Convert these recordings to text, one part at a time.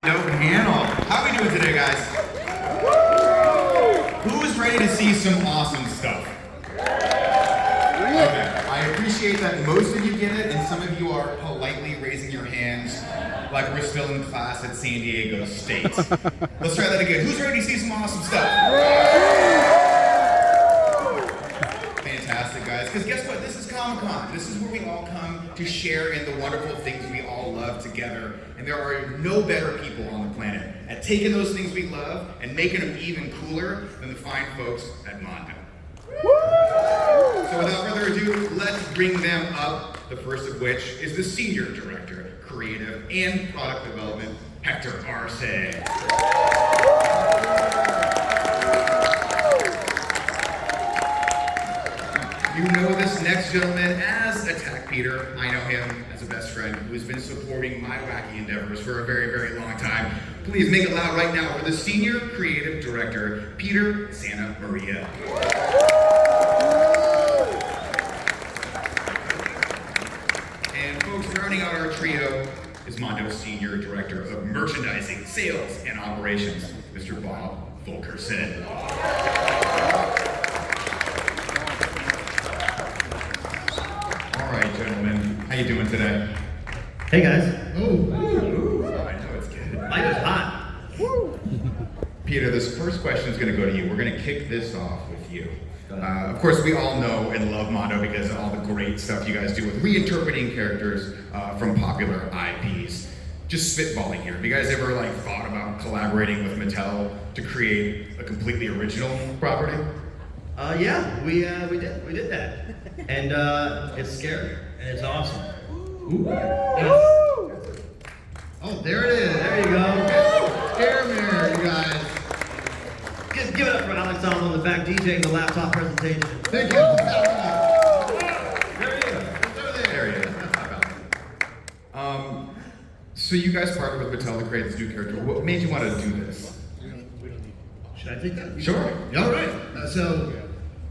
No panel. How are we doing today, guys? Who's ready to see some awesome stuff? Okay, I appreciate that most of you get it, and some of you are politely raising your hands like we're still in class at San Diego State. Let's try that again. Who's ready to see some awesome stuff? Fantastic, guys. Because guess what? This is Comic-Con. This is where we all come to share in the wonderful things we all love together. And there are no better people on the planet at taking those things we love and making them even cooler than the fine folks at Mondo. So without further ado, let's bring them up. The first of which is the Senior Director, Creative and Product Development, Hector Arce. You know this next gentleman as AttackPeter. I know him as a best friend who's been supporting my wacky endeavors for a very, very long time. Please make it loud right now for the Senior Creative Director, Peter Santa Maria. And folks, rounding out our trio is Mondo Senior Director of Merchandising, Sales, and Operations, Mr. Bob Fulkerson. Gentlemen, how you doing today? Hey guys. Ooh, I know it's good. Light is hot. Woo. Peter, this first question is going to go to you. We're going to kick this off with you. Of course, we all know and love Mondo because of all the great stuff you guys do with reinterpreting characters from popular IPs. Just spitballing here. Have you guys ever thought about collaborating with Mattel to create a completely original property? Yeah, we did that, and it's scary and it's awesome. Ooh. Oh, there it is. There you go. Scarmare, you guys. Give it up for Alex on the back DJing the laptop presentation. Thank you. There he is. There he is. So you guys partnered with Mattel to create this new character. What made you want to do this? Should I take that? Sure. All right. So,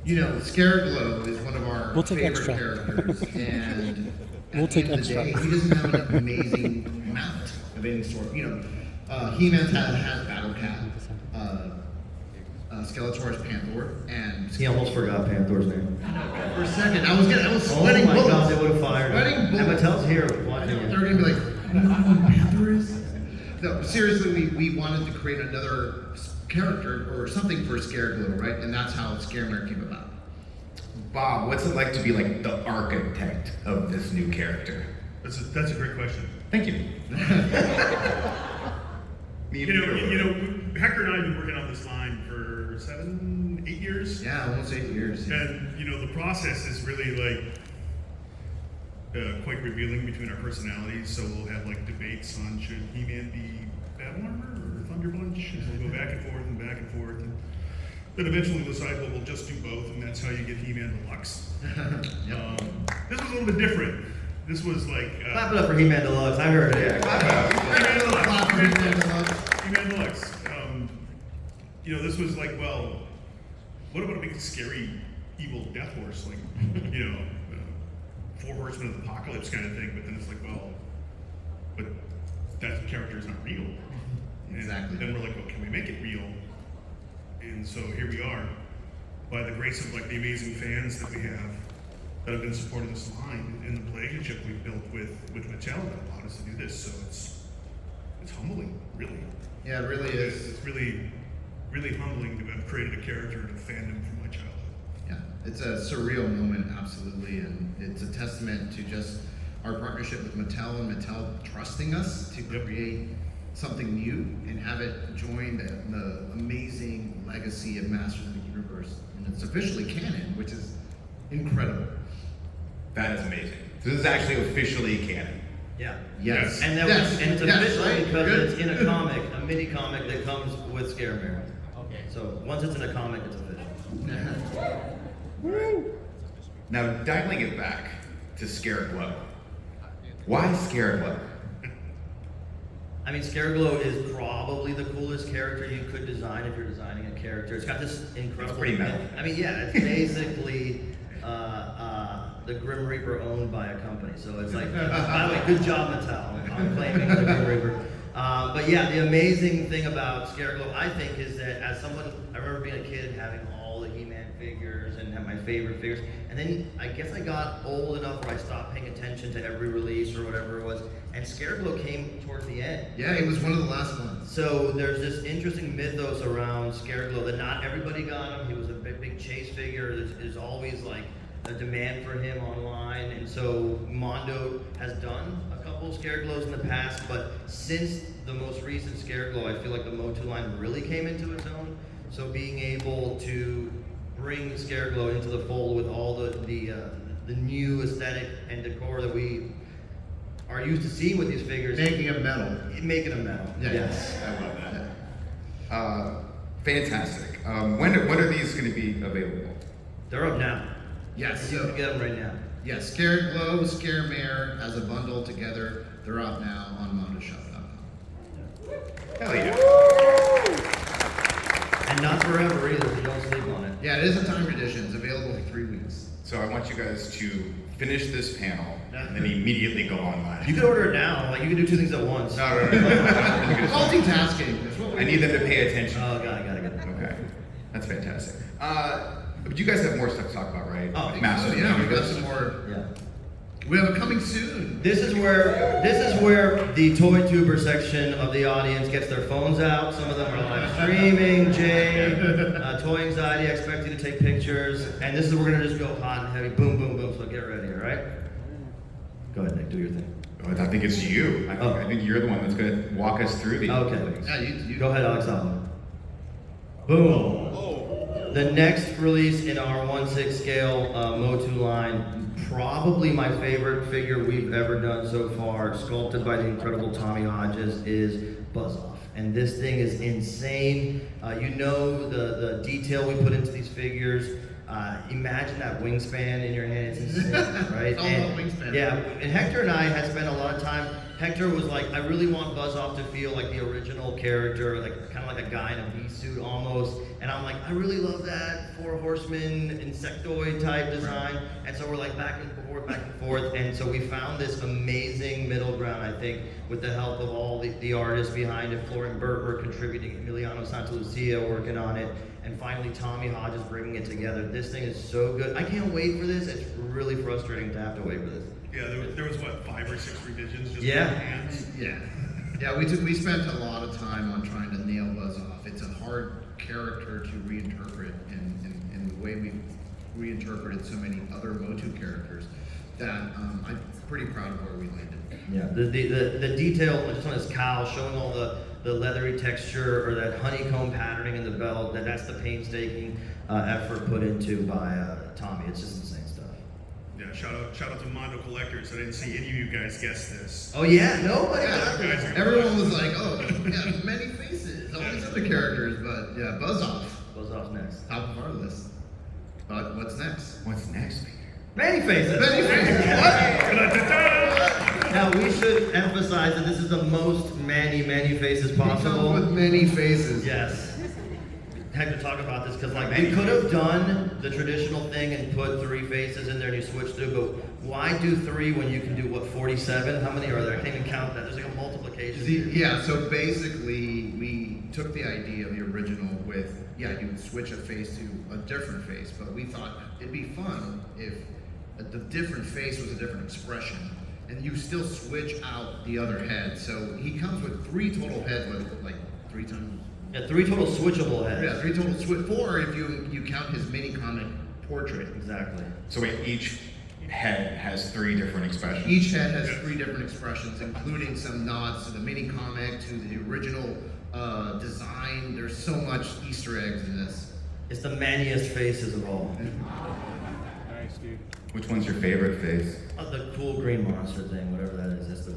Scareglow is one of our favorite characters, and We'll take at the end of the extra. day, he doesn't have an amazing mount of any sort. HeMan has Battle Cat, Skeletor's Panther, and He almost forgot Panther's name. for a second, I was sweating Oh my bullets. God, they would have fired Sweating him. And bullets. Mattel's here watching They're it. gonna be like, you know who Panther is? No, seriously, we wanted to create another character or something for Scareglow, right? And that's how Scarmare came about. Bob, what's it like to be the architect of this new character? That's a great question. Thank you. Hector and I have been working on this line for 7, 8 years. Yeah, almost 8 years. And the process is really quite revealing between our personalities. So we'll have debates on should He-Man be Battle Armor or Thunder Punch, and we'll go back and forth and back and forth. And then eventually we'll decide, well, we'll just do both, and that's how you get He-Man Deluxe. This was a little bit different. This was Clap it up for He-Man Deluxe. I heard it. He-Man Deluxe. This was what about a big scary evil death horse, Four Horsemen of the Apocalypse kind of thing, but then it's but that character is not real. Exactly. And then we're well, can we make it real? And so here we are, by the grace of the amazing fans that we have that have been supporting this line and the relationship we've built with Mattel that allowed us to do this. So it's humbling, really. Yeah, it really is. It's really, really humbling to have created a character and a fandom from my childhood. Yeah, it's a surreal moment, absolutely, and it's a testament to just our partnership with Mattel and Mattel trusting us to create something new and have it join the amazing legacy of Masters of the Universe. And it's officially canon, which is incredible. That is amazing. So this is actually officially canon. Yeah. Yes. And Yes. it's Yes, official right? because Good. it's in a comic, a mini comic that comes with Scarmare. Okay. So once it's in a comic, it's official. Now, dialing it back to Scareglow. Why Scareglow? I mean, Scareglow is probably the coolest character you could design if you're designing a character. It's got this incredible. It's pretty metal. I mean, yeah, it's basically the Grim Reaper owned by a company. So it's by the way, good job, Mattel. I'm claiming the Grim Reaper. But yeah, the amazing thing about Scareglow, I think, is that as someone, I remember being a kid and having all the He-Man figures and have my favorite figures, and then I guess I got old enough where I stopped paying attention to every release or whatever it was, and Scareglow came towards the end. Yeah, he was one of the last ones. So there's this interesting mythos around Scareglow that not everybody got him. He was a big chase figure. There's always like a demand for him online, and so Mondo has done a couple Scareglows in the past, but since the most recent Scareglow, I feel like the Motu line really came into its own. So being able to bring Scareglow into the fold with all the new aesthetic and decor that we are used to seeing with these figures, Making him metal. making them metal. Yeah, Yes. I love that. Fantastic. When are these going to be available? They're up now. Yes. You So, can get them right now. yeah, Scareglow, Scarmare as a bundle together. They're out now on mondoshop.com. Hell yeah. And not forever either, so don't sleep on it. Yeah, it is a timed edition. It's available for 3 weeks. So I want you guys to finish this panel and then immediately go online. You can order it now. Like, you can do two things at once. No. Multitasking is what we I need them to pay attention. Oh, got it. Okay, that's fantastic. But you guys have more stuff to talk about, right? Oh, Massive. yeah, we've got some more. Yeah. We have it coming soon. This is where the toy tuber section of the audience gets their phones out. Some of them are live streaming. Jay, Toy Anxiety, I expect you to take pictures. And this is we're gonna just go hot and heavy, boom, boom, boom. So get ready, all right? Go ahead, Nick, do your thing. I think it's you. I think you're the one that's going to walk us through these Okay. things. Yeah, you Go ahead, Alexander. Boom. The next release in our 1/6 scale Motu line, probably my favorite figure we've ever done so far, sculpted by the incredible Tommy Hodges, is Buzz Off. And this thing is insane. You know the detail we put into these figures. Imagine that wingspan in your hand. It's insane, right? It's all about wingspan. Yeah, and Hector and I had spent a lot of time. Hector was like, I really want Buzz Off to feel like the original character, like kind of like a guy in a bee suit almost. And I'm like, I really love that Four Horsemen insectoid type design. And so we're like back and forth. And so we found this amazing middle ground, I think, with the help of all the artists behind it. Florian Burt were contributing, Emiliano Santalucia working on it. And finally, Tommy Hodges bringing it together. This thing is so good. I can't wait for this. It's really frustrating to have to wait for this. Yeah, there was what, 5 or 6 revisions just Yeah. in hands. Yeah, we spent a lot of time on trying to nail Buzz Off. It's a hard character to reinterpret in the way we've reinterpreted so many other Motu characters that I'm pretty proud of where we landed. Yeah, the detail just on his cowl, showing all the leathery texture or that honeycomb patterning in the belt, that's the painstaking effort put into by Tommy. It's just insane stuff. Yeah, shout out to Mondo Collectors. I didn't see any of you guys guess this. Oh yeah, nobody Yeah, got this. everyone was like, oh, yeah, many faces, all these other characters, but yeah, Buzz Off, Goes off next. top of our list. But what's next? What's next, Peter? Many faces. Many faces. Now we should emphasize that this is the most many faces We come possible. with many faces. Yes. Had to talk about this because like we could have done the traditional thing and put 3 faces in there and you switch through, but why do 3 when you can do what, 47? How many are there? I can't even count that. There's like a multiplication. Yeah, so basically we took the idea of the original with, you would switch a face to a different face, but we thought it'd be fun if the different face was a different expression, and you still switch out the other head. So he comes with 3 total heads, with like 3 times. Yeah, 3 total switchable heads. Yeah, 3 total switch. 4 if you count his mini comic portrait. Exactly. So wait, each head has 3 different expressions. Each head has 3 different expressions, including some nods to the mini comic, to the original design. There's so much Easter eggs in this. It's the maniest faces of all. Nice, dude. Which one's your favorite face? Oh, the cool green monster thing, whatever that is. That's the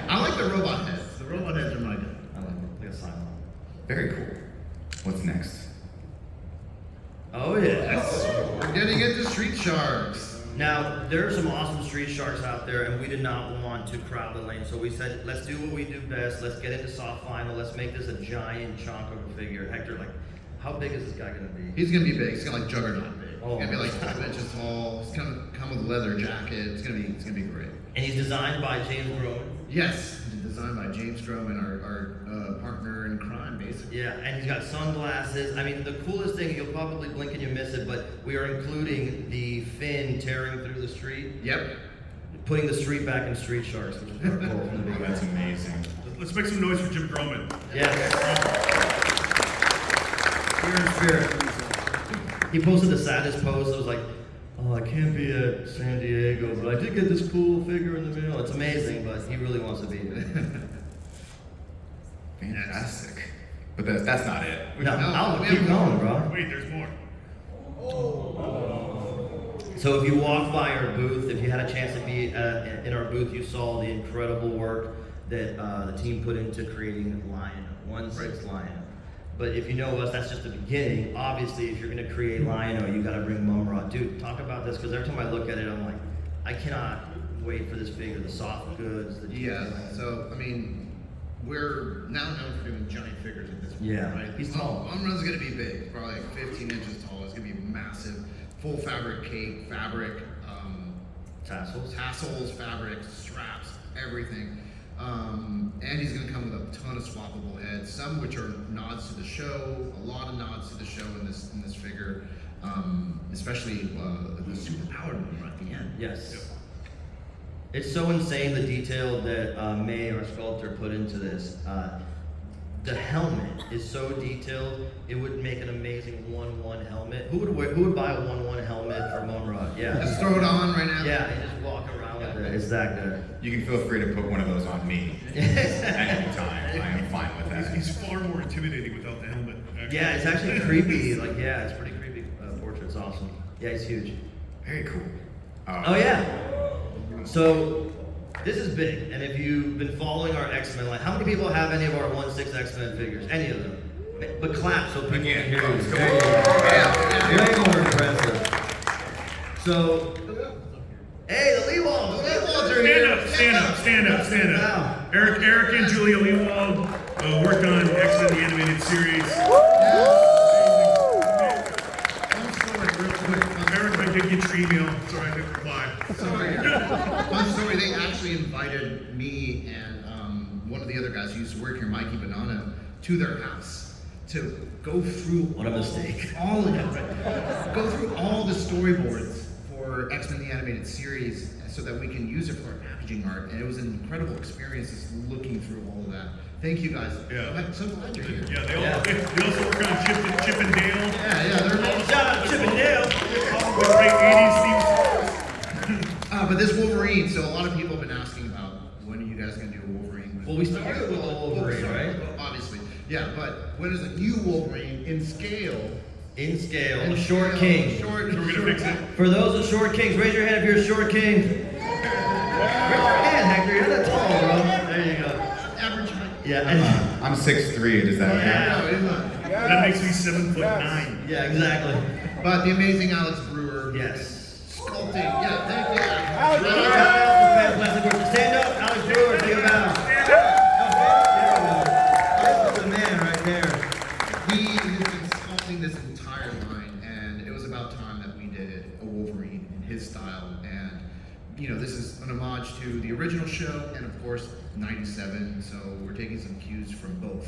I like the robot heads. The robot heads are my good. I like it. Like a Cylon. Very cool. What's next? Oh yes. We're getting into Street Sharks. Now, there are some awesome street sharks out there, and we did not want to crowd the lane, so we said, let's do what we do best. Let's get into soft final. Let's make this a giant chunk of a figure. Hector, like, how big is this guy gonna be? He's gonna be big. He's gonna like Juggernaut big. Oh. He's gonna be like 12 inches tall. He's gonna come with a leather jacket. It's gonna be great. And he's designed by James Groen. Yes, the designed by James Stroman, our partner in crime, basically. Yeah, and he's got sunglasses. I mean, the coolest thing, you'll probably blink and you miss it, but we are including the fin tearing through the street. Yep. Putting the street back in Street Sharks, which is pretty cool from the Oh, beginning. that's amazing. Let's make some noise for Jim Groman. Yes. Here in spirit. He posted the saddest post. It was like, oh, I can't be at San Diego, but I did get this cool figure in the mail. It's amazing, but he really wants to be here. Fantastic. But that's not it. No, No, I'll we keep have going, more. bro. Wait, there's more. So if you walk by our booth, if you had a chance to be in our booth, you saw the incredible work that the team put into creating Lion-O, 1/6 Lion-O. But if you know us, that's just the beginning. Obviously, if you're gonna create Lion-O, you gotta bring Mumra. Dude, talk about this, because every time I look at it, I'm like, I cannot wait for this figure, the soft goods, the Yeah, so, I mean, we're now known for doing giant figures at this point, Yeah, right? he's tall. Mumra's gonna be big, probably like 15 inches tall. It's gonna be massive, full fabric cape, fabric, tassels. tassels, fabric, straps, everything. And he's gonna come with a ton of swappable heads, some which are nods to the show, a lot of nods to the show in this figure, especially the super powered one at the end. Yes. Yep. It's so insane the detail that May, our sculptor, put into this. The helmet is so detailed; it would make an amazing 1/1 helmet. Who would buy a 1/1 helmet for Mumra? Yeah. Just throw it on right now. Yeah, and just walk around with it. It's that good. You can feel free to put one of those on me at any time. I am fine with that. He's far more intimidating without the helmet. Actually. Yeah, it's actually creepy. Like, yeah, it's pretty creepy. Portrait's awesome. Yeah, he's huge. Very cool. Oh yeah. So this is big, and if you've been following our X-Men line, how many people have any of our 1/6 X-Men figures? Any of them? But clap so people Again, can hear you. come There you on. go. Way more impressive. So, hey, the Leewalds! The Leewalds are here! Stand up. Wow. Eric and Julia Leewald worked on X-Men the Animated Series. Fun story, real quick. Eric, I did get your email, so I didn't reply. Fun story, they actually invited me and one of the other guys who used to work here, Mikey Banana, to their house to go through What a mistake. all of it. Go through all the storyboards for X-Men the Animated Series so that we can use it for our packaging art. And it was an incredible experience just looking through all of that. Thank you guys. Yeah. I'm so glad you're here. Yeah, Yeah. they also work on Chip and Dale. Yeah, they're Shout out to Chip and Dale! The great 80s themes. but this Wolverine, so a lot of people have been asking about when are you guys going to do a Wolverine? Well, we started with the Wolverine, right? Obviously. Yeah, but when is a new Wolverine in scale? In scale, In a short scale, king. Short, We're gonna fix it. For those of short kings, raise your hand if you're a short king. Raise your hand, Hector. You're not tall, bro. There you go. Average height. Yeah. I'm 6'3", does that Yeah. count? No, it's not. That makes me 7'9". Yeah, exactly. But the amazing Alex Brewer. Yes. Sculpting. Yeah, thank you. Stand up, Alex Brewer. Take a bow. That's the man right there. He has been sculpting this entire line, and it was about time that we did a Wolverine in his style. And you know, this is an homage to the original show, and of course, '97. So we're taking some cues from both.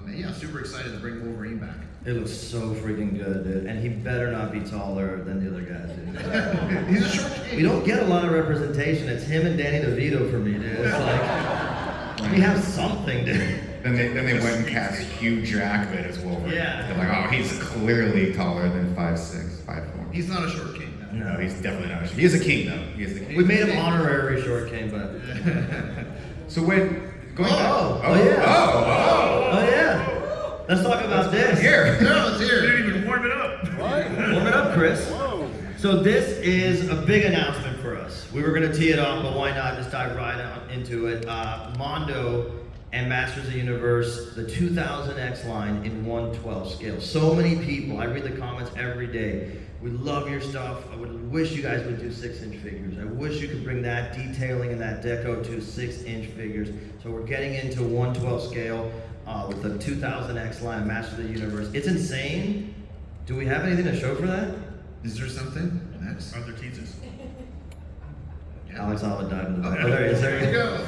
And yeah, super excited to bring Wolverine back. It looks so freaking good, dude. And he better not be taller than the other guys, dude. He's a short king. We don't get a lot of representation. It's him and Danny DeVito for me, dude. It's like, we have something, dude. Then they went and cast Hugh Jackman as Wolverine. Yeah. They're like, oh, he's clearly taller than 5'6", 5'4". He's not a short king. No, he's definitely not. He is a king, though. He is the king. We made him honorary short king, but. So when going Oh, back, oh, yeah. oh, Oh, yeah. Let's talk about this. here. No, it's We here. didn't even warm it up. Warm it up, Chris. So this is a big announcement for us. We were going to tee it off, but why not just dive right on into it. Mondo and Masters of the Universe, the 2000X line in 1/12 scale. So many people, I read the comments every day. We love your stuff. I would wish you guys would do 6-inch figures. I wish you could bring that detailing and that deco to 6-inch figures. So we're getting into 1/12 scale with the 2000X line, Masters of the Universe. It's insane. Do we have anything to show for that? Is there something next? Are there teasers? Alex, I'll dive into that. Oh, there he is. There There you you go. go.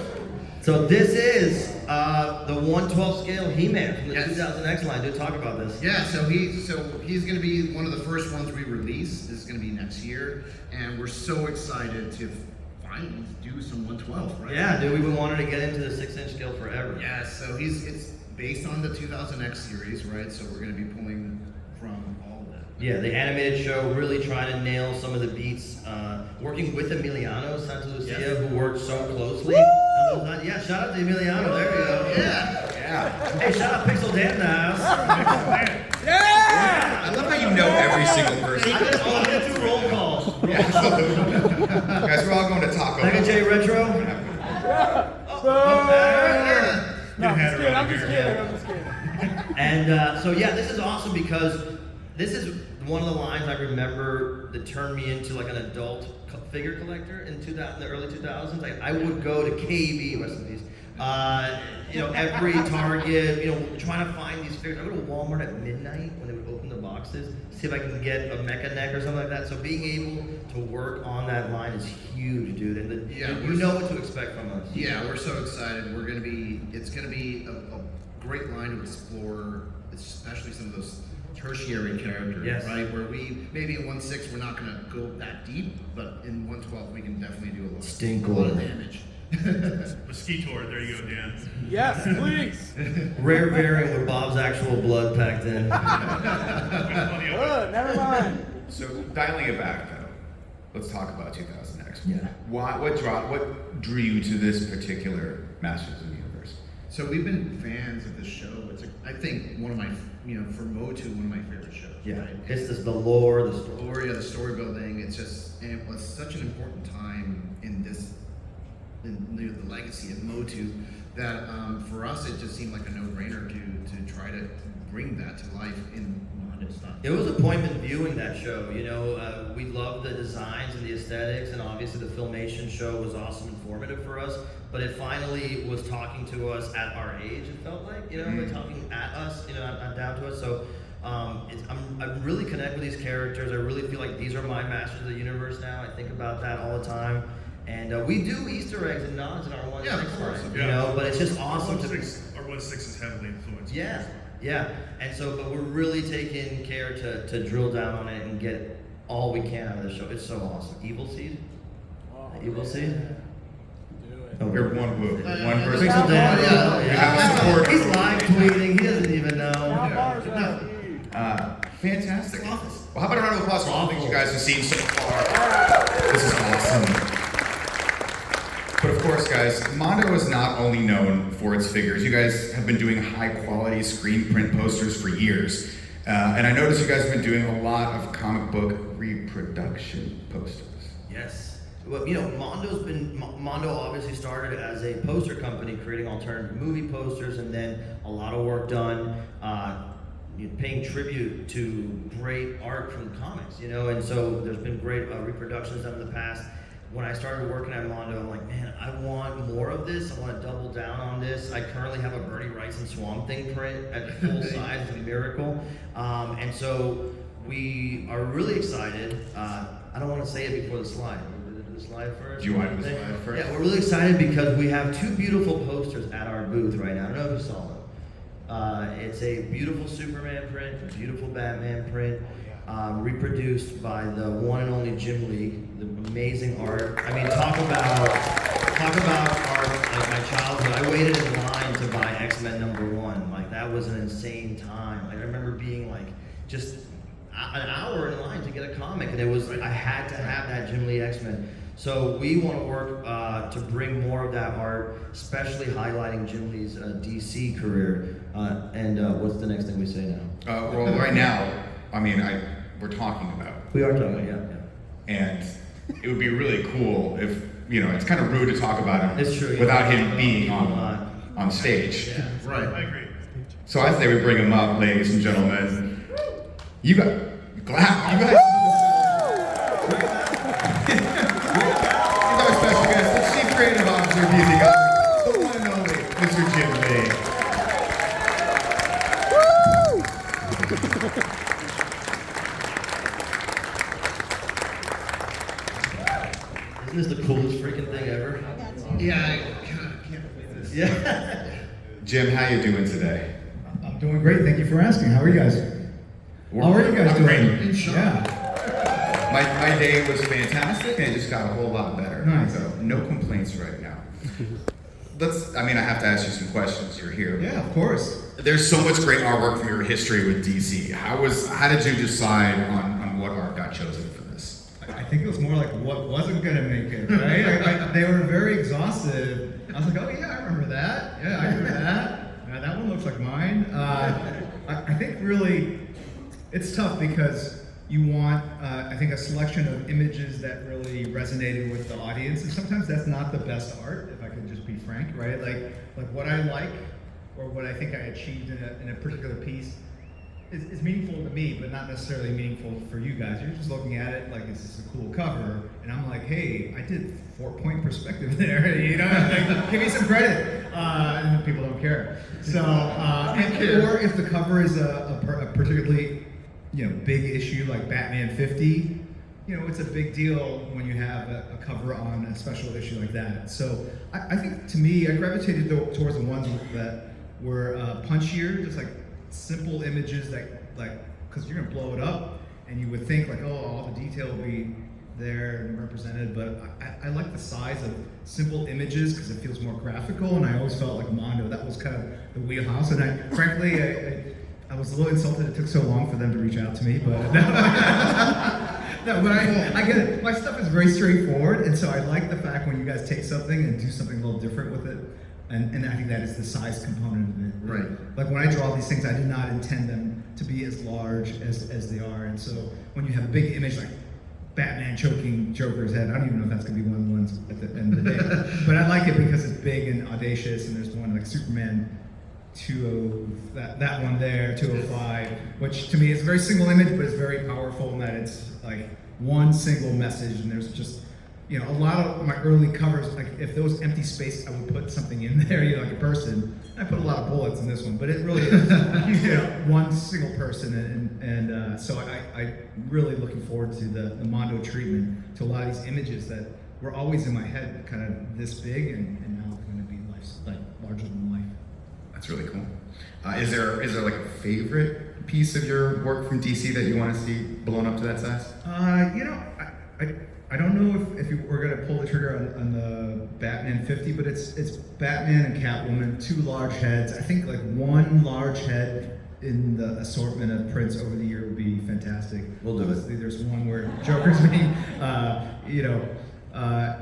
So this is the 1/12 scale He-Man from the Yes. 2000X line. Do talk about this. Yeah, so he's going to be one of the first ones we release. This is going to be next year, and we're so excited to finally do some 1/12, right? Yeah, dude, we've been wanting to get into the 6-inch scale forever. Yeah, so it's based on the 2000X series, right? So we're going to be pulling from all of that. Yeah, the animated show really trying to nail some of the beats. Working with Emiliano Santa Lucia, Yes. who worked so closely. Yeah, shout out to Emiliano. There we go. Yeah. Hey, shout out Pixel Dan Dials. I love how you know every single person. I did 2 roll calls. Guys, we're all going to Taco Mega Bell. J Retro. No, I'm had just it kidding. right I'm just here. kidding. I'm just kidding. And so yeah, this is awesome because this is one of the lines I remember that turned me into like an adult figure collector in the early 2000s. I would go to KB, rest in peace. Every Target, trying to find these figures. I go to Walmart at midnight when they would open the boxes, see if I can get a mecha neck or something like that. So being able to work on that line is huge, dude. And you know what to expect from us. Yeah, we're so excited. It's going to be a great line to explore, especially some of those tertiary characters, Yes. right? Where maybe in 1/6 we're not going to go that deep, but in 1/12 we can definitely do a lot of damage. Mosquito, there you go, Dan. Yes, please. Rare variant with Bob's actual blood packed in. Good. Never mind. So dialing it back though, let's talk about 2000X. Yeah. What drew you to this particular Masters of the Universe? So we've been fans of this show. I think one of my, for Motu, one of my favorite shows. Yeah, Right? it's just the lore, the story. The story building. And it was such an important time in the legacy of Motu that for us it just seemed like a no-brainer to try to bring that to life in Mondo style. It was appointment viewing that show. We loved the designs and the aesthetics, and obviously the Filmation show was awesome and formative for us. But it finally was talking to us at our age. It felt like, they're talking at us, not down to us. So I really connect with these characters. I really feel like these are my Masters of the Universe now. I think about that all the time. And we do Easter eggs and nods in our 1/6 Yeah, of course. line, but it's just awesome to. Our 1/6 is heavily influenced. Yeah. And so, but we're really taking care to drill down on it and get all we can out of the show. It's so awesome. Evil Seed? Evil Seed? Do it. You're one person. Pixel Dan. You have a supporter. He's live tweeting. He doesn't even know. Now bars are huge. Fantastic. Well, how about a round of applause for all the things you guys have seen so far? This is awesome. But of course, guys, Mondo is not only known for its figures. You guys have been doing high-quality screen print posters for years. And I noticed you guys have been doing a lot of comic book reproduction posters. Yes. Well, Mondo obviously started as a poster company creating alternative movie posters, and then a lot of work done paying tribute to great art from comics, and so there's been great reproductions done in the past. When I started working at Mondo, I'm like, man, I want more of this. I want to double down on this. I currently have a Bernie Rice and Swamp Thing print at full size. It's a miracle. And so we are really excited. I don't want to say it before the slide. We'll do the slide first. Do you want to do the slide first? Yeah, we're really excited because we have 2 beautiful posters at our booth right now. I don't know if you saw them. It's a beautiful Superman print, a beautiful Batman print. Reproduced by the one and only Jim Lee, the amazing art. I mean, talk about art like my childhood. I waited in line to buy X-Men #1. Like that was an insane time. Like, I remember being like just an hour in line to get a comic, and I had to have that Jim Lee X-Men. So we want to work to bring more of that art, especially highlighting Jim Lee's DC career. And what's the next thing we say now? Well, right now, we're talking about. We are talking, yeah. And it would be really cool if, it's kind of rude to talk about him It's true, without yeah. him being on stage. Yeah. Right. I agree. So I say we bring him up, ladies and gentlemen. You guys. You guys special guest, the chief creative officer of Music Arts, the one and only Mr. Jim Lee. Isn't this the coolest freaking thing ever? Yeah, I can't believe Jim, how you doing today? I'm doing great. Thank you for asking. How are you guys? How are you guys I'm doing? great. Yeah. My day was fantastic, and it just got a whole lot better. Nice. So no complaints right now. I have to ask you some questions. You're here. Yeah, of course. There's so much great artwork from your history with DC. How did you decide on what art got chosen for this? I think it was more like what wasn't going to make it, right? They were very exhaustive. I was like, oh yeah, I remember that. Yeah, I remember that. That one looks like mine. I think really it's tough because you want, I think, a selection of images that really resonated with the audience, and sometimes that's not the best art, if I could just be frank, right? Like what I like, or what I think I achieved in a particular piece is meaningful to me, but not necessarily meaningful for you guys. You're just looking at it like it's just a cool cover, and I'm like, hey, I did 4-point perspective there, you know? Like, give me some credit. And people don't care. So, or if the cover is a particularly big issue like Batman 50, it's a big deal when you have a cover on a special issue like that. So I think, to me, I gravitated towards the ones that were punchier, just like simple images that, because you're gonna blow it up, and you would think like, oh, all the detail will be there and represented, but I like the size of simple images because it feels more graphical, and I always felt like Mondo, that was kind of the wheelhouse, and frankly, I was a little insulted it took so long for them to reach out to me, but no, but I get it. My stuff is very straightforward, and so I like the fact when you guys take something and do something a little different with it, and I think that is the size component of it. Right. Like when I draw these things, I did not intend them to be as large as they are, and so when you have a big image like Batman choking Joker's head, I don't even know if that's gonna be one of the ones at the end of the day, but I like it because it's big and audacious, and there's one like Superman 205, that one there, 205, which to me is a very single image, but it's very powerful in that it's like one single message, and there's just, a lot of my early covers, like if there was empty space, I would put something in there, like a person. I put a lot of bullets in this one, but it really is, one single person, and so I really looking forward to the Mondo treatment to a lot of these images that were always in my head, kind of this big, and now going to be like larger than life. That's really cool. Is there like a favorite piece of your work from DC that you want to see blown up to that size? I don't know if you were going to pull the trigger on the Batman 50, but it's Batman and Catwoman, 2 large heads. I think like one large head in the assortment of prints over the year would be fantastic. We'll do it. Obviously, there's one where Joker's being,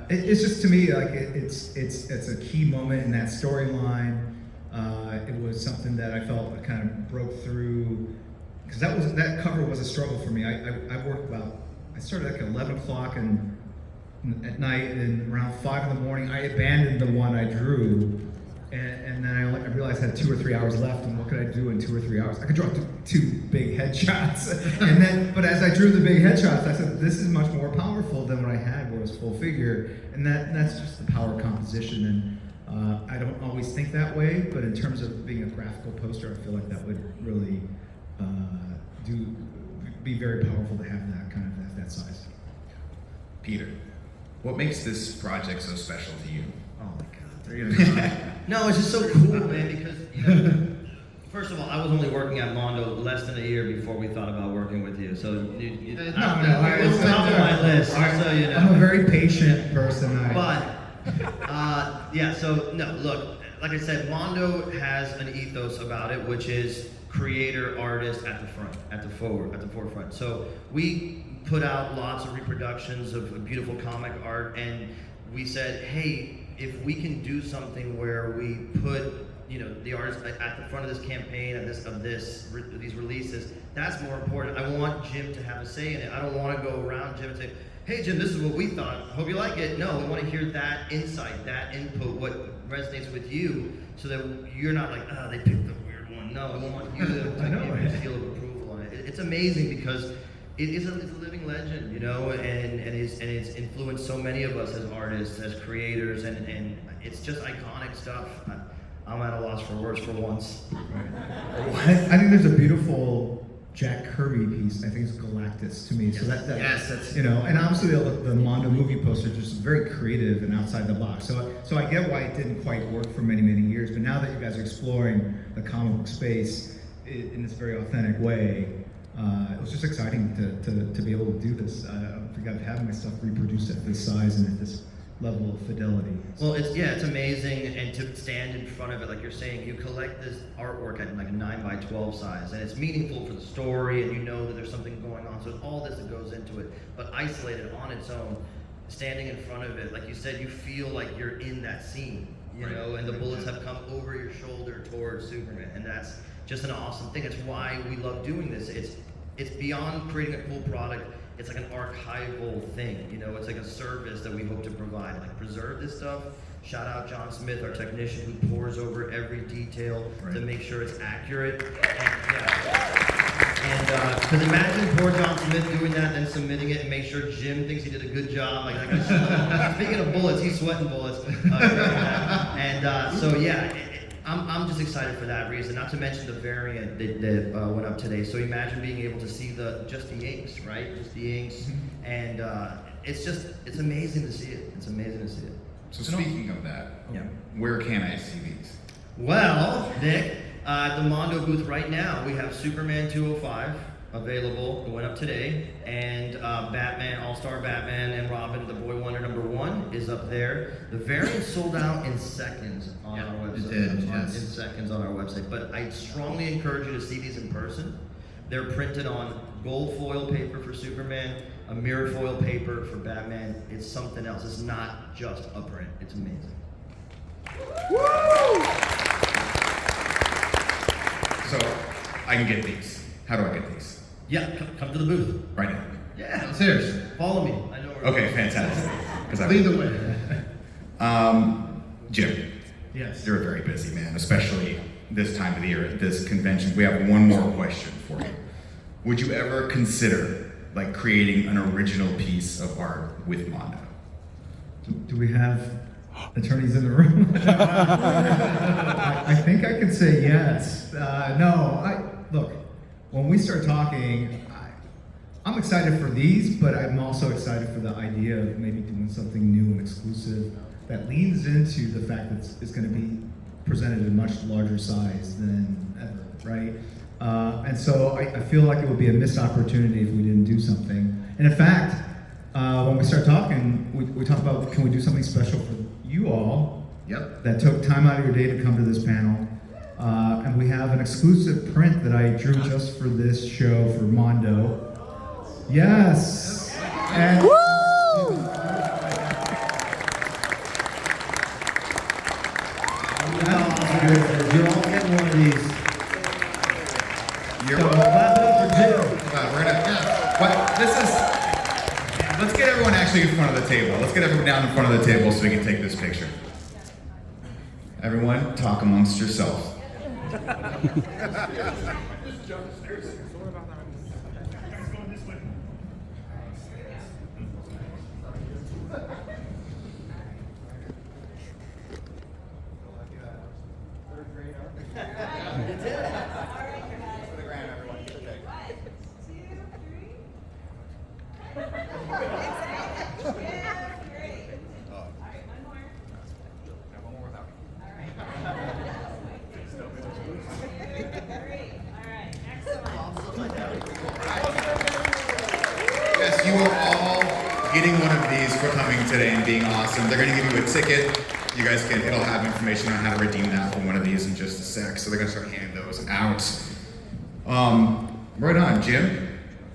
it's just, to me, like it's a key moment in that storyline. It was something that I felt kind of broke through, because that cover was a struggle for me. I worked I started like 11 o'clock at night, and around 5 in the morning, I abandoned the one I drew, and then I realized I had 2 or 3 hours left, and what could I do in 2 or 3 hours? I could draw 2 big headshots, but as I drew the big headshots, I said, this is much more powerful than what I had, where it was full figure, and that's just the power of composition, and I don't always think that way, but in terms of being a graphical poster, I feel like that would really be very powerful to have that kind of that size. Peter, what makes this project so special to you? Oh my God. No, it's just so cool, man, because first of all, I was only working at Mondo less than a year before we thought about working with you. So it was top of my list, so you know. I'm a very patient person. So no, look, like I said, Mondo has an ethos about it, which is creator, artist at the front, at the forefront. So we put out lots of reproductions of beautiful comic art, and we said, hey, if we can do something where we put the artist at the front of this campaign, of these releases, that's more important. I want Jim to have a say in it. I don't want to go around Jim and say, hey Jim, this is what we thought, hope you like it. No, we want to hear that insight, that input, what resonates with you, so that you're not like, they picked the weird one. No, we want you to give your seal of approval on it. It's amazing because it's a living legend, and it's influenced so many of us as artists, as creators, and it's just iconic stuff. I'm at a loss for words for once. I think there's a beautiful Jack Kirby piece. I think it's Galactus to me. So that Yes, that's- you know, and obviously the Mondo movie poster is just very creative and outside the box. So I get why it didn't quite work for many years. But now that you guys are exploring the comic book space in this very authentic way, it was just exciting to be able to do this. I think I've had my stuff reproduced at this size and at this level of fidelity. Well, it's amazing, and to stand in front of it, like you're saying, you collect this artwork at like a 9x12 size, and it's meaningful for the story, and you know that there's something going on. So it's all this that goes into it, but isolated on its own, standing in front of it, like you said, you feel like you're in that scene, you know, and the bullets have come over your shoulder towards Superman, and that's just an awesome thing. It's why we love doing this. It's beyond creating a cool product. It's like an archival thing, you know, it's like a service that we hope to provide, like preserve this stuff. Shout out John Smith, our technician, who pores over every detail to make sure it's accurate. And because imagine poor John Smith doing that, then submitting it and make sure Jim thinks he did a good job. Speaking of bullets, he's sweating bullets. So yeah, I'm just excited for that reason. Not to mention the variant that went up today. So imagine being able to see just the inks, right? Just the inks, and it's amazing to see it. It's amazing to see it. So speaking of that, where can I see these? Well, Nick, at the Mondo booth right now, we have Superman 205 available. It went up today, and Batman, All-Star Batman and Robin, the Boy Wonder #1 is up there. The variant sold out in seconds on our website. It did, yes. In seconds on our website. But I strongly encourage you to see these in person. They're printed on gold foil paper for Superman, a mirror foil paper for Batman. It's something else. It's not just a print. It's amazing. So I can get these. How do I get these? Yeah, come to the booth. Right now. Yeah, Seriously. follow me. I know where Okay, fantastic. 'Cause I- Lead the way. Jim, Yes. you're a very busy man, especially this time of the year at this convention. We have one more question for you. Would you ever consider like creating an original piece of art with Mondo? Do we have attorneys in the room? I think I could say yes. Look, when we start talking, I'm excited for these, but I'm also excited for the idea of maybe doing something new and exclusive that leans into the fact that it's going to be presented in a much larger size than ever, right? And so I feel like it would be a missed opportunity if we didn't do something. And in fact, when we start talking, we talk about, can we do something special for you all that took time out of your day to come to this panel. And we have an exclusive print that I drew just for this show for Mondo. Yes! And You're all getting one of these. You're So clap it up for Jim. we're gonna. What? This is. Let's get everyone actually in front of the table. Let's get everyone down in front of the table so we can take this picture. Everyone, talk amongst yourselves. Yes, you are all getting one of these for coming today and being awesome. They're gonna give you a ticket. You guys can, it'll have information on how to redeem that for one of these in just a sec. So they're gonna start handing those out. Right on, Jim.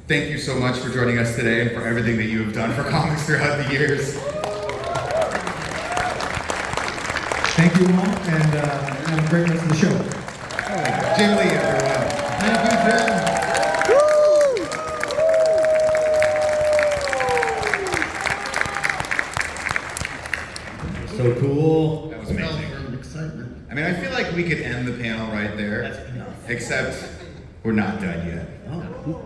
Thank you so much for joining us today and for everything that you have done for comics throughout the years. thank you all, and have a great rest of the show. Jim Lee, everyone. Thank you, Jim. So cool. That was amazing. Excitement. I mean, I feel like we could end the panel right there. That's enough. Except we're not done yet. Oh.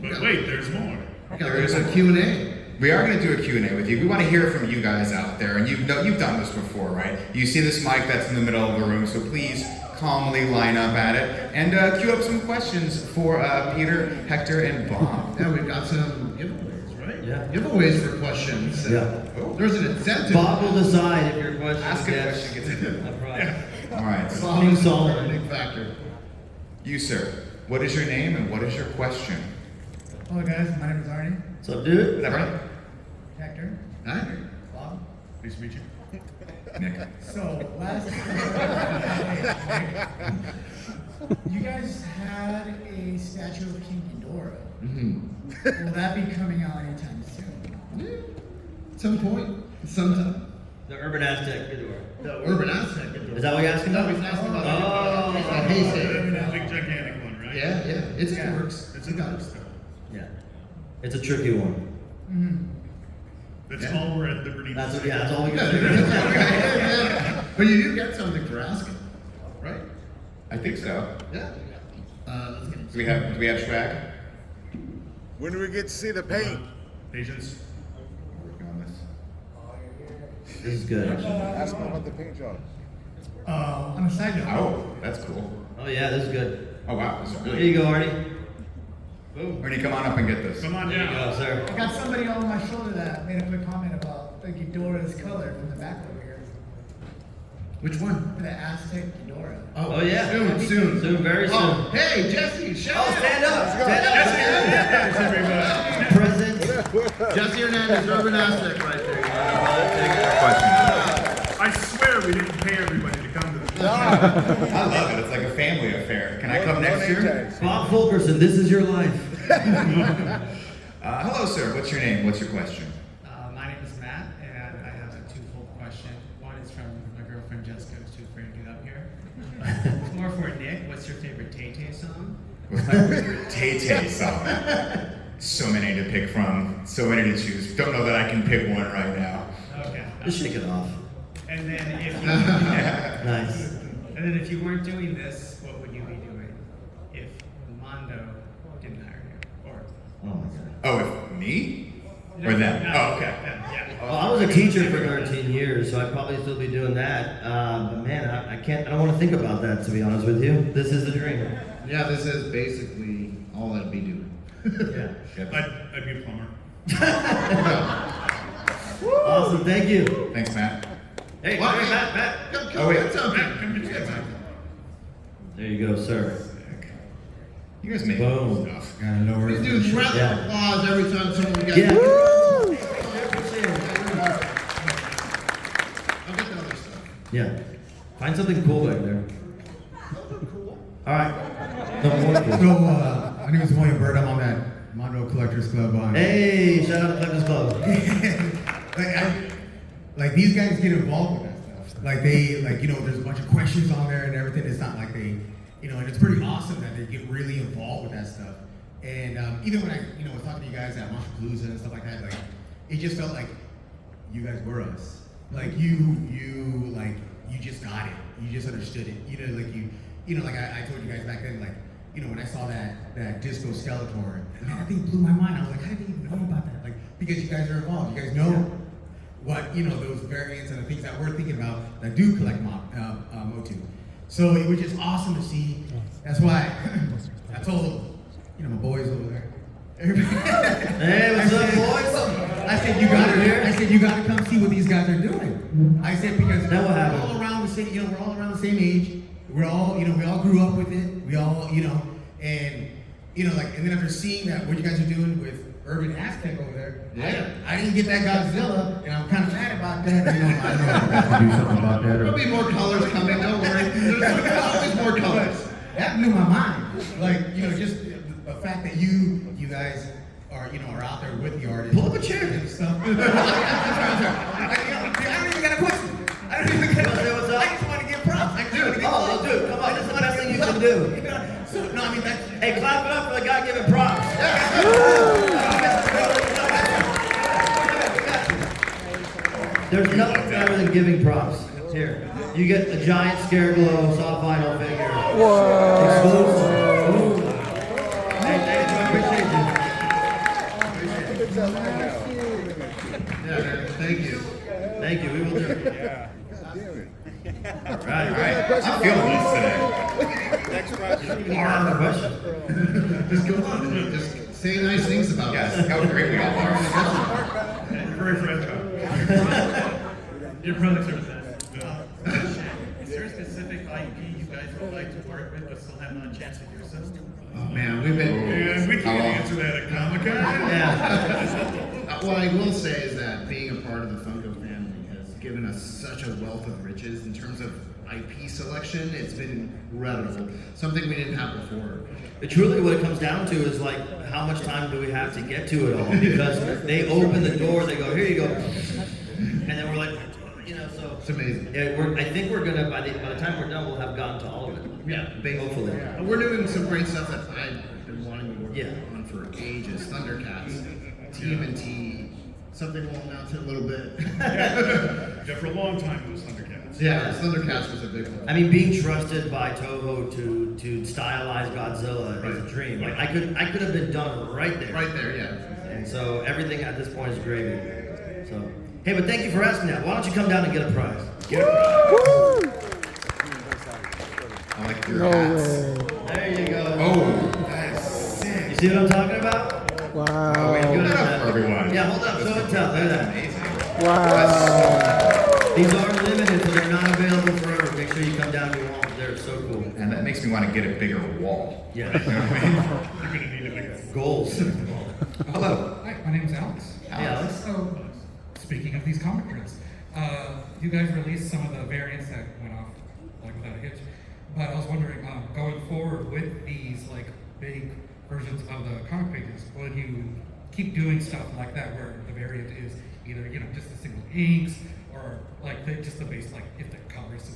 But wait, there's more. There's a Q&A. We are going to do a Q&A with you. We want to hear from you guys out there, and you've done this before, right? You see this mic that's in the middle of the room, so please calmly line up at it and queue up some questions for Peter, Hector, and Bob. Yeah, we've got some giveaways, right? Yeah. Giveaways for questions. Yeah. There's an incentive. Bob will decide if your question Ask a gets question, gets it. a prize. All right. So Bob King is a Solomon. big factor. you, sir, what is your name and what is your question? Hello guys, my name is Arnie. What's up, dude? Is that right? Hector. Hi. Bob. Nice to meet you. Nick. So last you guys had a statue of King Ghidorah. Will that be coming out anytime soon? At some point, sometime. The Urban Aztec Ghidorah. The urban aspect. Is that what you're asking No, about? he's asking about Oh. the haystack. Big gigantic one, right? Yeah, yeah. It Yeah. works. It's It a does. Yeah. It's a tricky one. That's Yeah. all we're at liberty to That's say. that's all we can say. But you do get something for asking, right? I think so. Yeah. Let's get Do we have swag? When do we get to see the paint? Patience. Working on this. This is good. Ask them about the paint job. On a side note, Oh, that's cool. Oh yeah, this is good. Oh wow, this is Here really you go, Arnie. Boom. Ernie, come on up and get this. Come on There you down. go, sir. I got somebody on my shoulder that made a quick comment about the Ghidorah's color from the back over here. Which one? The Aztec Ghidorah. Oh, yeah. Soon. Soon, very soon. Oh, hey, Jesse, shout Oh, out. stand up! Stand up! Present. Jesse Hernandez, Urban Aztec right there. Question. I swear we didn't pay everybody to come to this. I love it. It's like a family affair. Can I come next year? Bob Fulkerson, this is your life. Hello, sir. What's your name? What's your question? My name is Matt, and I have a twofold question. One is from my girlfriend Jessica, who's too afraid to get up here. It's more for Nick. What's your favorite Tay-Tay song? What's my favorite Tay-Tay song? So many to pick from. So many to choose. Don't know that I can pick one right now. Okay. Just shake it off. And then if you Nice. and then if you weren't doing this, what would you be doing if Mondo didn't hire you? Or Oh my god. Oh, if me? Or them? No, Oh, okay. them, yeah. Well, I was a teacher for 13 years, so I'd probably still be doing that. But man, I can't. I don't want to think about that, to be honest with you. This is the dream. Yeah, this is basically all I'd be doing. Yeah. I'd be a plumber. Awesome. Thank you. Thanks, Matt. Hey, What? hey, Matt. Come Oh, wait. get something. Matt, come get something. There you go, sir. You guys make Boom. stuff. Gotta know where We do round of Yeah. applause every time someone gets Yeah. I'll get the other stuff. Yeah. Find something cool back there. All right. No more cool. So, my name is William Bird. I'm on that Mondo Collectors Club. Hey, shout out to Collectors Club. Like these guys get involved with that stuff. Like there's a bunch of questions on there and everything. It's not like they, and it's pretty awesome that they get really involved with that stuff. And even when I, was talking to you guys at Monsterpalooza and stuff like that, like it just felt like you guys were us. Like you just got it. You just understood it. Like I told you guys back then, like, when I saw that Disco Skeletor, man, that thing blew my mind. I was like, I didn't even know about that. Like, because you guys are involved. You guys know what, those variants and the things that we're thinking about that do collect Motu. So it was just awesome to see. That's why I told, my boys over there. Hey, what's up, boys? I said, you gotta come see what these guys are doing. I said, because Now what we're happened? all around the city, we're all around the same age. We're all, we all grew up with it. We all, and then after seeing that, what you guys are doing with Urban Aztec over there, I didn't get that Godzilla, and I'm kind of mad about that. I know I have to do something about that. There'll be more colors coming, don't worry. There's always more colors. That blew my mind. Like, just the fact that you guys are out there with the artists. Pull up a chair. And stuff. I'm sorry. I don't even got a question. I don't even got a question. What's up? I just want to give props. I just want to give Oh, well, dude, come on. This is the best thing you can do. So, no, I mean, that's... Hey, clap it up for the guy giving props. There's nothing better than giving props. Here, you get a giant Scareglow soft vinyl figure. Whoa! Exclusive. Ooh. Hey, thanks, I appreciate you. Yeah, man, thank you. Thank you. We will do. Damn it. Right. I'm feeling this today. Next question. Just go on. Just say nice things about Yes, us. how great we all are. You're very fragile. Your products are the best. Is there a specific IP you guys would like to work with but still have not a chance to do so? Oh man, we've been. And we can't answer that at Comic-Con. Yeah. What I will say is that being a part of the Funko family has given us such a wealth of riches in terms of IP selection. It's been incredible. Something we didn't have before. But truly what it comes down to is like, how much time do we have to get to it all? Because they open the door, they go, here you go. And then we're like, you know, so. It's amazing. Yeah, I think we're gonna, by the time we're done, we'll have gotten to all of it. Yeah, Hopefully. We're doing some great stuff that I've been wanting to work Yeah. on for ages. Thundercats, TMNT, something we'll announce in a little bit. Yeah, for a long time it was Thundercats. Yeah, Thundercats was a big one. I mean, being trusted by Toho to stylize Godzilla is a dream. Like I could have been done right there. Right there, yeah. And so everything at this point is gravy. So, hey, but thank you for asking that. Why don't you come down and get a prize? Get a prize. I like your hats. There you go. Oh, that's sick. You see what I'm talking about? Oh, wait, hold that up for everyone. Yeah, hold up, show and tell. Look at that. Amazing. These are limited, so they're not available forever. Make sure you come down if you want. They're so cool. And that makes me want to get a bigger wall. Yeah. You know what I mean? You're gonna need a bigger. Goals. Hello. Hi, my name's Alex. Hey, Alex. So, speaking of these comic prints, you guys released some of the variants that went off like without a hitch. But I was wondering, going forward with these like big versions of the comic pages, will you keep doing stuff like that where the variant is either just the single inks or like just the base, like if the colors is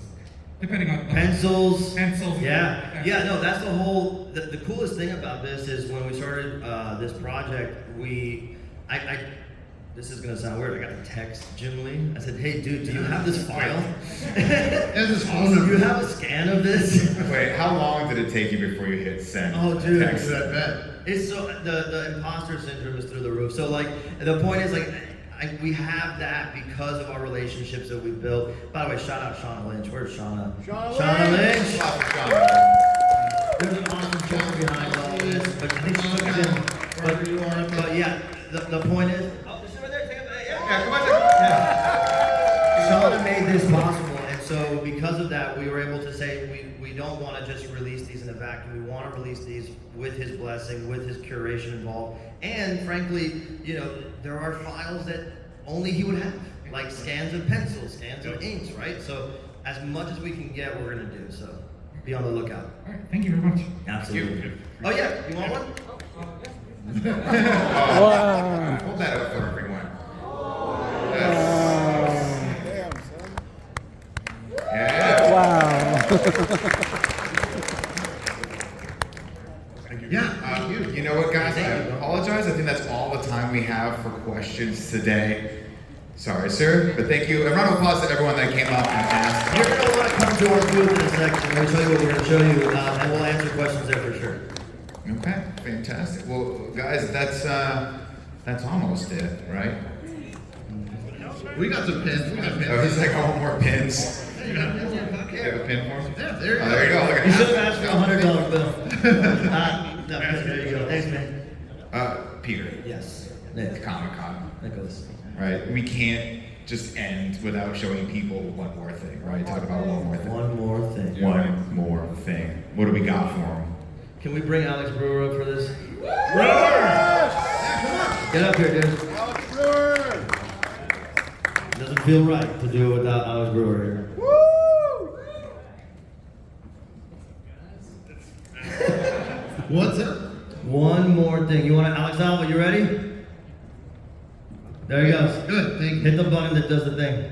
depending on Pencils. Pencils. Yeah. Yeah, no, that's the whole, the coolest thing about this is when we started this project, this is gonna sound weird, I got a text Jim Lee. I said, hey dude, do you have this file? There's this phone Do number. you have a scan of this? Wait, how long did it take you before you hit send? Oh, dude. Text. I bet. It's so, the imposter syndrome is through the roof. So like, the point is like, we have that because of our relationships that we've built. By the way, shout out Shauna Lynch. Where's Shauna? Shauna Lynch. Clap for Shauna. There's an awesome joke behind all of this, but I think she took it in. But yeah, the point is, oh, this is right there. Take it. Yeah, come on. Shauna made this possible, and so because of that, we were able to say we don't want to just release these in a vacuum. We want to release these with his blessing, with his curation involved, and frankly, there are files that only he would have, like scans of pencils, scans of inks, right? So as much as we can get, we're gonna do. So be on the lookout. All right, thank you very much. Absolutely. Oh yeah, you want one? Hold that up for everyone. Yes. Damn, son. Yeah. Yeah, You know what, guys? I apologize. I think that's all the time we have for questions today. Sorry, sir, but thank you. A round of applause to everyone that came up and asked. You're gonna want to come to our booth in a second. We'll show you what we're gonna show you, and we'll answer questions there for sure. Okay, fantastic. Well, guys, that's almost it, right? we got some pins. We got pins. Oh, he's like, I want more pins. You have a pin for him? Yeah, there you Oh, go. there you go. Look at You that. should have asked for a $100 bill. No, there you go. Thanks, man. Peter, Yes. it's Nick. Comic-Con, Nicholas. right? We can't just end without showing people one more thing, right? Talk about one more thing. One more thing. One more thing. What do we got for him? Can we bring Alex Brewer up for this? Brother! Get up here, dude. Alex Brewer! Doesn't feel right to do it without Alex Brewer here. What's up? One more thing. You want to, Alex Alva, you ready? There he goes. Good, thank you. Hit the button that does the thing.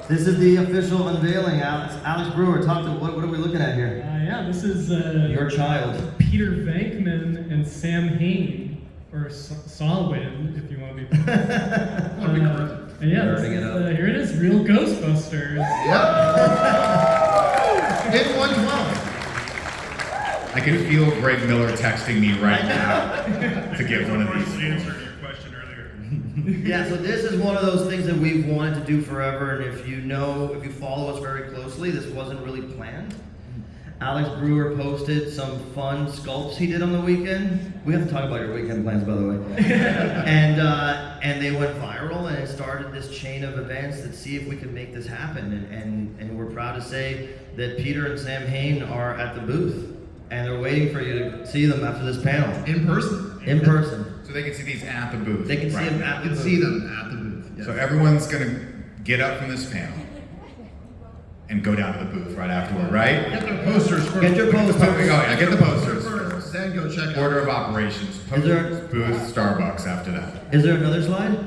This is the official unveiling, Alex. Alex Brewer, talk to what are we looking at here? Yeah, this is Your child. Peter Venkman and Sam Hain, or Solwyn, if you want to be. And yeah, this Burning it is, up. here it is, real Ghostbusters. Hit 112. I can feel Greg Miller texting me right now to give one of these. Answer your question earlier. Yeah, so this is one of those things that we've wanted to do forever, and if you follow us very closely, this wasn't really planned. Alex Brewer posted some fun sculpts he did on the weekend. We have to talk about your weekend plans, by the way. And they went viral, and it started this chain of events that see if we can make this happen. And we're proud to say that Peter and Sam Hain are at the booth, and they're waiting for you to see them after this panel. In person. In person. So they can see these at the booth. They can see them at the booth. See them at the booth. Yes. So everyone's gonna get up from this panel and go down to the booth right afterward, right? Get their posters first. Get your posters. Oh, yeah, get the posters first. Then go check out. Order of operations. Posters, booth, Starbucks after that. Is there another slide?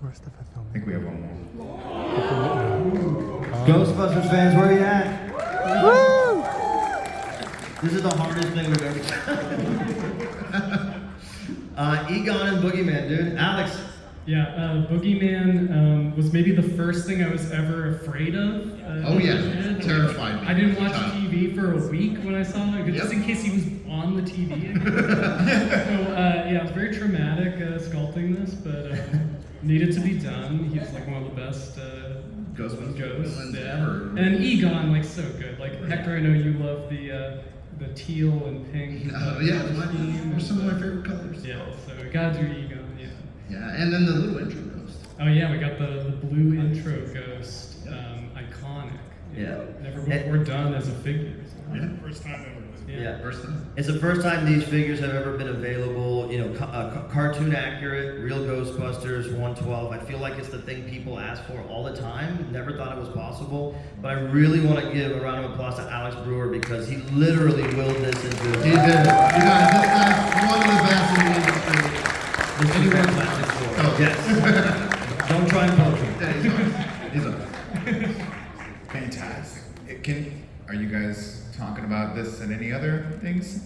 I think we have one more. Ghostbusters fans, where are you at? Woo! This is the hardest thing we've ever done. Egon and Boogeyman, dude. Alex. Yeah, Boogeyman was maybe the first thing I was ever afraid of. Oh yeah, as a kid. terrified me. I didn't watch Child. TV for a week when I saw it, just in case he was on the TV. So yeah, it was very traumatic sculpting this, but needed to be done. He's like one of the best ghosts villains yeah. ever. And Egon, like so good. Like Hector, I know you love the teal and pink. Yeah, they're some of my favorite colors. Yeah, so we gotta do Egon. Yeah. Yeah, and then the little intro ghost. Oh yeah, we got the blue intro ghost, iconic. Yeah. Never before done as a figure. So. Yeah. First time ever. Yeah. First time. It's the first time these figures have ever been available, cartoon accurate, real Ghostbusters 112. I feel like it's the thing people ask for all the time. Never thought it was possible. But I really want to give a round of applause to Alex Brewer because he literally willed this into He did. You guys, this guy's one of the best in the industry. This is a fantastic story. Oh. Yes. Don't try and poach him. Yeah, he's on. Fantastic. Are you guys talking about this and any other things?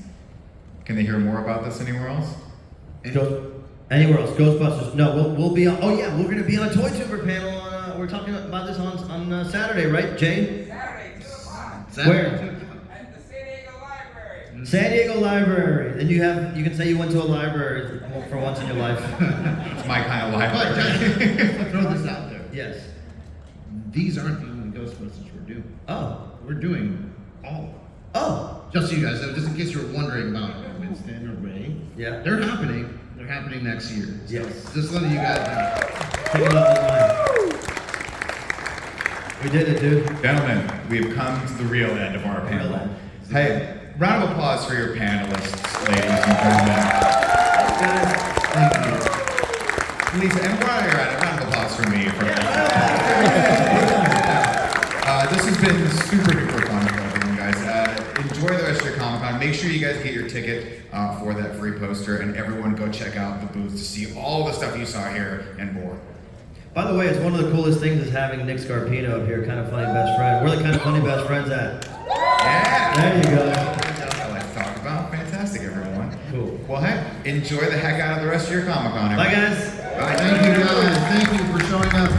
Can they hear more about this anywhere else? Anywhere else? Ghostbusters? No, we'll be on. Oh yeah, we're gonna be on a Toy Tuber panel. We're talking about this on Saturday, right, Jay? Saturday, 2 o'clock. Where? At the San Diego Library. San Diego Library. And you can say you went to a library for once in your life. It's my kind of library. But throw this out there. Yes. These aren't the only Ghostbusters we're doing. Oh. We're doing all of them. Oh. Just so you guys know, just in case you were wondering about Winston or Ray. Yeah. They're happening. They're happening next year. So Yes. just letting you guys know. Take it off the line. We did it, dude. Gentlemen, we've come to the real end of our panel. Hey, round of applause for your panelists, ladies and gentlemen. Thank you. Lisa, and while you're at it, round of applause for me. This has been super duper fun for everyone, guys. Enjoy the rest of your Comic-Con. Make sure you guys get your ticket for that free poster, and everyone go check out the booth to see all the stuff you saw here and more. By the way, it's one of the coolest things is having Nick Scarpino up here, kind of funny best friend. Where the kind of funny best friends at? Yeah! There you go. That's what I let's talk about. Fantastic, everyone. Cool. Well, hey, enjoy the heck out of the rest of your Comic-Con. Bye, guys. Bye. Thank you, guys. Thank you for showing up.